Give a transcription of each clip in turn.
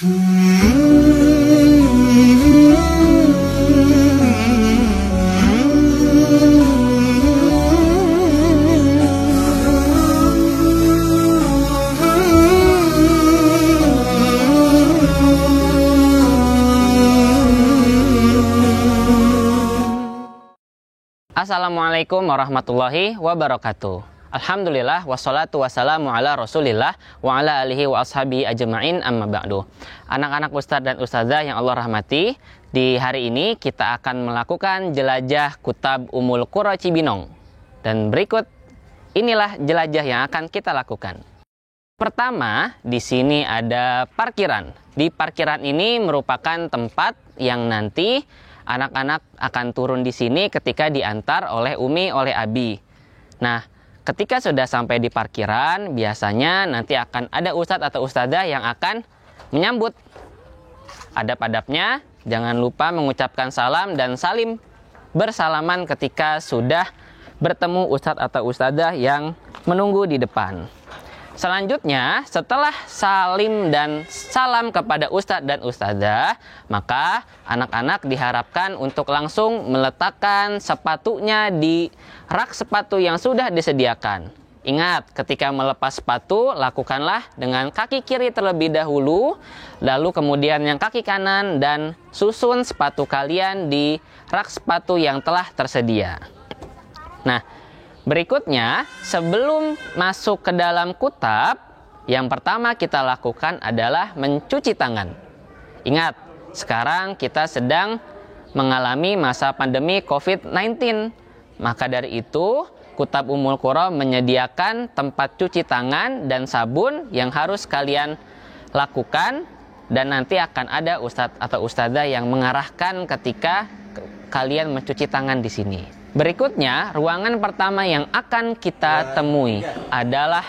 Assalamualaikum warahmatullahi wabarakatuh. Alhamdulillah wassalatu wassalamu ala rasulillah wa ala alihi wa ashabi ajma'in amma ba'du. Anak-anak ustadz dan ustadzah yang Allah rahmati, di hari ini kita akan melakukan jelajah Kutab Ummul Qura Cibinong. Dan berikut inilah jelajah yang akan kita lakukan. Pertama, di sini ada parkiran. Di parkiran ini merupakan tempat yang nanti anak-anak akan turun di sini ketika diantar oleh Umi, oleh Abi. Nah, ketika sudah sampai di parkiran, biasanya nanti akan ada ustadz atau ustadzah yang akan menyambut. Adab-adabnya, jangan lupa mengucapkan salam dan salim bersalaman ketika sudah bertemu ustadz atau ustadzah yang menunggu di depan. Selanjutnya, setelah salim dan salam kepada ustadz dan ustadzah, maka anak-anak diharapkan untuk langsung meletakkan sepatunya di rak sepatu yang sudah disediakan. Ingat, ketika melepas sepatu, lakukanlah dengan kaki kiri terlebih dahulu, lalu kemudian yang kaki kanan, dan susun sepatu kalian di rak sepatu yang telah tersedia. Nah, berikutnya, sebelum masuk ke dalam kutab, yang pertama kita lakukan adalah mencuci tangan. Ingat, sekarang kita sedang mengalami masa pandemi COVID-19. Maka dari itu, Kutab Ummul Qura menyediakan tempat cuci tangan dan sabun yang harus kalian lakukan, dan nanti akan ada ustadz atau ustadzah yang mengarahkan ketika kalian mencuci tangan di sini. Berikutnya, ruangan pertama yang akan kita temui adalah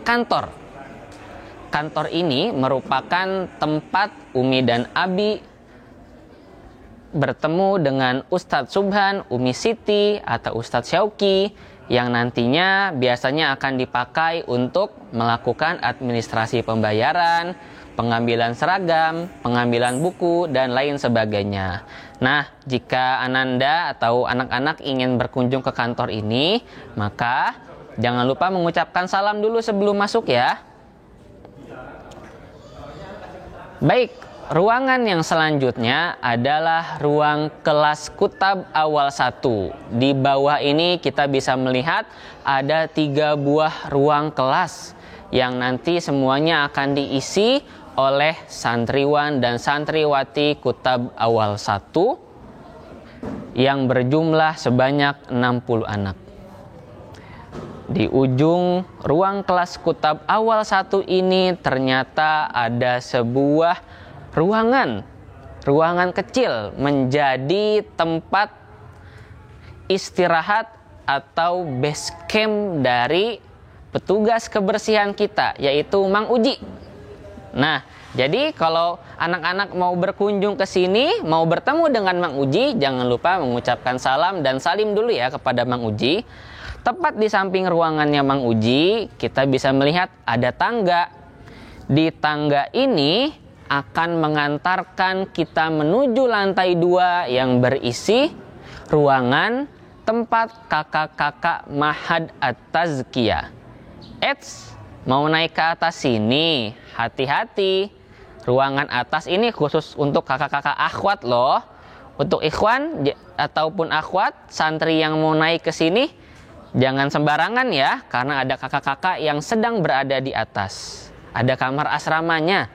kantor. Kantor ini merupakan tempat Umi dan Abi bertemu dengan Ustadz Subhan, Umi Siti, atau Ustadz Syauki, yang nantinya biasanya akan dipakai untuk melakukan administrasi pembayaran, pengambilan seragam, pengambilan buku, dan lain sebagainya. Nah, jika Ananda atau anak-anak ingin berkunjung ke kantor ini, maka jangan lupa mengucapkan salam dulu sebelum masuk ya. Baik, ruangan yang selanjutnya adalah ruang kelas Kutab awal 1. Di bawah ini kita bisa melihat ada 3 buah ruang kelas yang nanti semuanya akan diisi oleh santriwan dan santriwati Kutab awal 1 yang berjumlah sebanyak 60 anak. Di ujung ruang kelas Kutab awal 1 ini ternyata ada sebuah ruangan kecil menjadi tempat istirahat atau base camp dari petugas kebersihan kita, yaitu Mang Uji. Nah, jadi kalau anak-anak mau berkunjung ke sini, mau bertemu dengan Mang Uji, jangan lupa mengucapkan salam dan salim dulu ya kepada Mang Uji. Tepat di samping ruangannya Mang Uji, kita bisa melihat ada tangga. Di tangga ini akan mengantarkan kita menuju lantai 2 yang berisi ruangan tempat kakak-kakak Mahad At-Tazkiyah. Mau naik ke atas sini, hati-hati. Ruangan atas ini khusus untuk kakak-kakak akhwat loh. Untuk ikhwan ataupun akhwat, santri yang mau naik ke sini, jangan sembarangan ya, karena ada kakak-kakak yang sedang berada di atas. Ada kamar asramanya.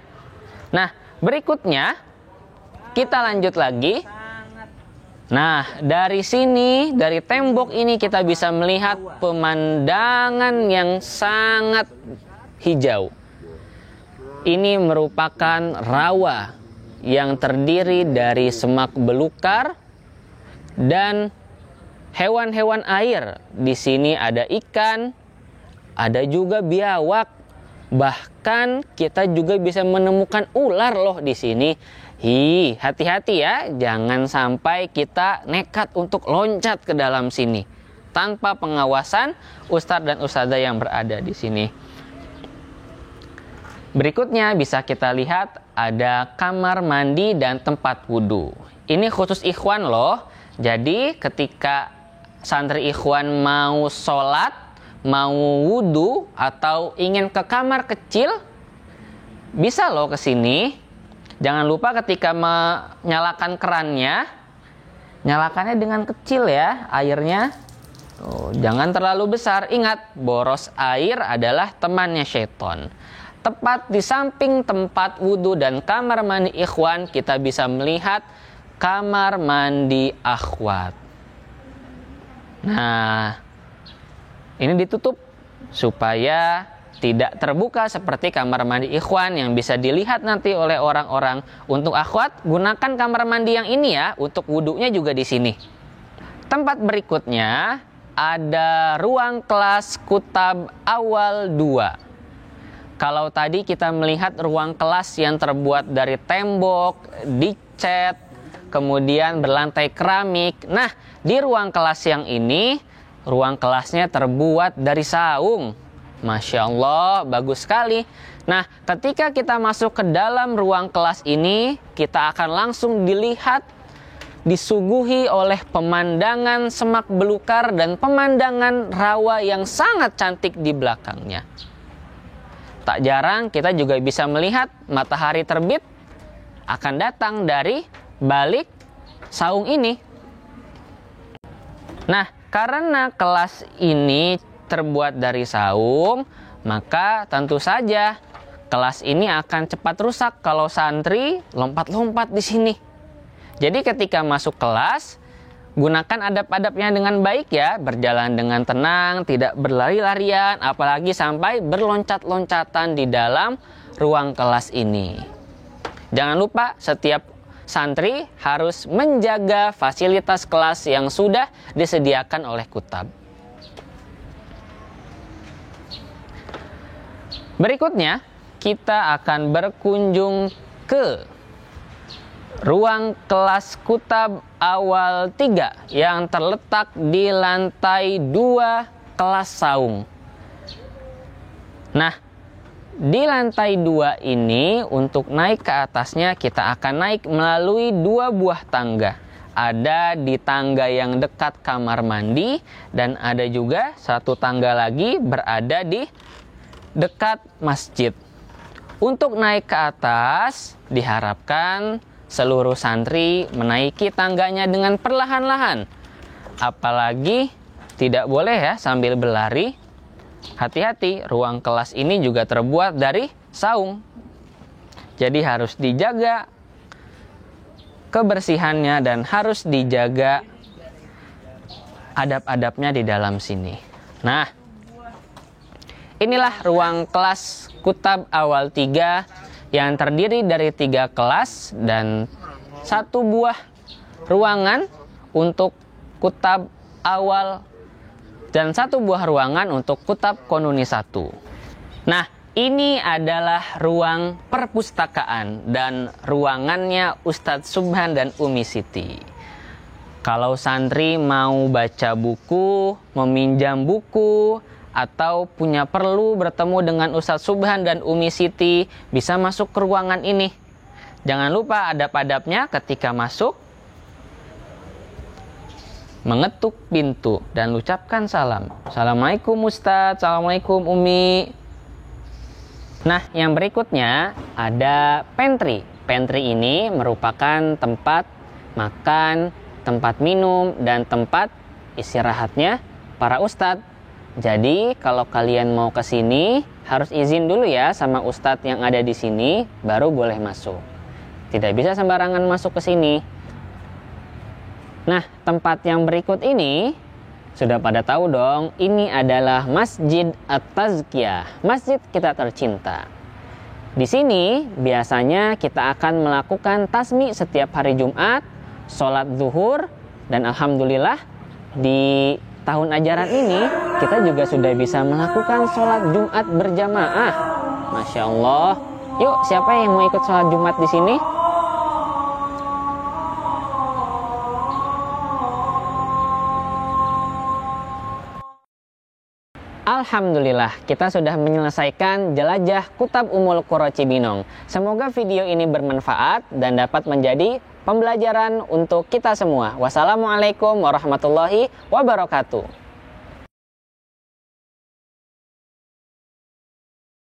Nah, berikutnya kita lanjut lagi. Nah, dari sini, dari tembok ini kita bisa melihat pemandangan yang sangat hijau. Ini merupakan rawa yang terdiri dari semak belukar dan hewan-hewan air. Di sini ada ikan, ada juga biawak. Bahkan kita juga bisa menemukan ular loh di sini. Hati-hati ya, jangan sampai kita nekat untuk loncat ke dalam sini tanpa pengawasan ustadz dan ustadzah yang berada di sini. Berikutnya bisa kita lihat ada kamar mandi dan tempat wudhu. Ini khusus ikhwan loh. Jadi ketika santri ikhwan mau sholat, mau wudhu, atau ingin ke kamar kecil, bisa loh ke sini. Jangan lupa ketika menyalakan kerannya, nyalakannya dengan kecil ya airnya. Jangan terlalu besar. Ingat, boros air adalah temannya syaitan. Tepat di samping tempat wudhu dan kamar mandi ikhwan, kita bisa melihat kamar mandi akhwat. Nah, ini ditutup supaya tidak terbuka seperti kamar mandi ikhwan yang bisa dilihat nanti oleh orang-orang. Untuk akhwat, gunakan kamar mandi yang ini ya, untuk wudhunya juga di sini. Tempat berikutnya ada ruang kelas kutab awal 2. Kalau tadi kita melihat ruang kelas yang terbuat dari tembok, dicat, kemudian berlantai keramik. Nah, di ruang kelas yang ini, ruang kelasnya terbuat dari saung. Masya Allah, bagus sekali. Nah, ketika kita masuk ke dalam ruang kelas ini, kita akan langsung disuguhi oleh pemandangan semak belukar dan pemandangan rawa yang sangat cantik di belakangnya. Tak jarang kita juga bisa melihat matahari terbit akan datang dari balik saung ini. Nah, karena kelas ini terbuat dari saung, maka tentu saja kelas ini akan cepat rusak kalau santri lompat-lompat di sini. Jadi ketika masuk kelas, gunakan adab-adabnya dengan baik ya, berjalan dengan tenang, tidak berlari-larian, apalagi sampai berloncat-loncatan di dalam ruang kelas ini. Jangan lupa setiap santri harus menjaga fasilitas kelas yang sudah disediakan oleh kutab. Berikutnya, kita akan berkunjung ke ruang kelas kutab awal 3 yang terletak di lantai 2 kelas saung. Nah, di lantai 2 ini untuk naik ke atasnya kita akan naik melalui 2 buah tangga. Ada di tangga yang dekat kamar mandi dan ada juga satu tangga lagi berada di dekat masjid. Untuk naik ke atas diharapkan seluruh santri menaiki tangganya dengan perlahan-lahan. Apalagi tidak boleh ya sambil berlari. Hati-hati, ruang kelas ini juga terbuat dari saung. Jadi harus dijaga kebersihannya dan harus dijaga adab-adabnya di dalam sini. Nah, inilah ruang kelas kutab awal 3 yang terdiri dari 3 kelas dan 1 buah ruangan untuk kutab awal dan 1 buah ruangan untuk kutab konuni 1. Nah, ini adalah ruang perpustakaan dan ruangannya Ustadz Subhan dan Umi Siti. Kalau santri mau baca buku, meminjam buku, atau punya perlu bertemu dengan Ustadz Subhan dan Umi Siti, bisa masuk ke ruangan ini. Jangan lupa adab-adabnya ketika masuk, mengetuk pintu dan ucapkan salam. Assalamualaikum Ustadz, Assalamualaikum Umi. Nah, yang berikutnya ada pantry. Pantry ini merupakan tempat makan, tempat minum, dan tempat istirahatnya para ustadz. Jadi kalau kalian mau ke sini harus izin dulu ya sama ustadz yang ada di sini, baru boleh masuk. Tidak bisa sembarangan masuk ke sini. Nah, tempat yang berikut ini sudah pada tahu dong, ini adalah Masjid At-Tazkiyah, masjid kita tercinta. Di sini biasanya kita akan melakukan tasmi setiap hari Jumat, sholat zuhur, dan alhamdulillah di tahun ajaran ini kita juga sudah bisa melakukan sholat Jumat berjamaah. Masya Allah. Yuk, siapa yang mau ikut sholat Jumat di sini? Alhamdulillah, kita sudah menyelesaikan jelajah Kutab Ummul Qura Cibinong. Semoga video ini bermanfaat dan dapat menjadi pembelajaran untuk kita semua. Wassalamualaikum warahmatullahi wabarakatuh.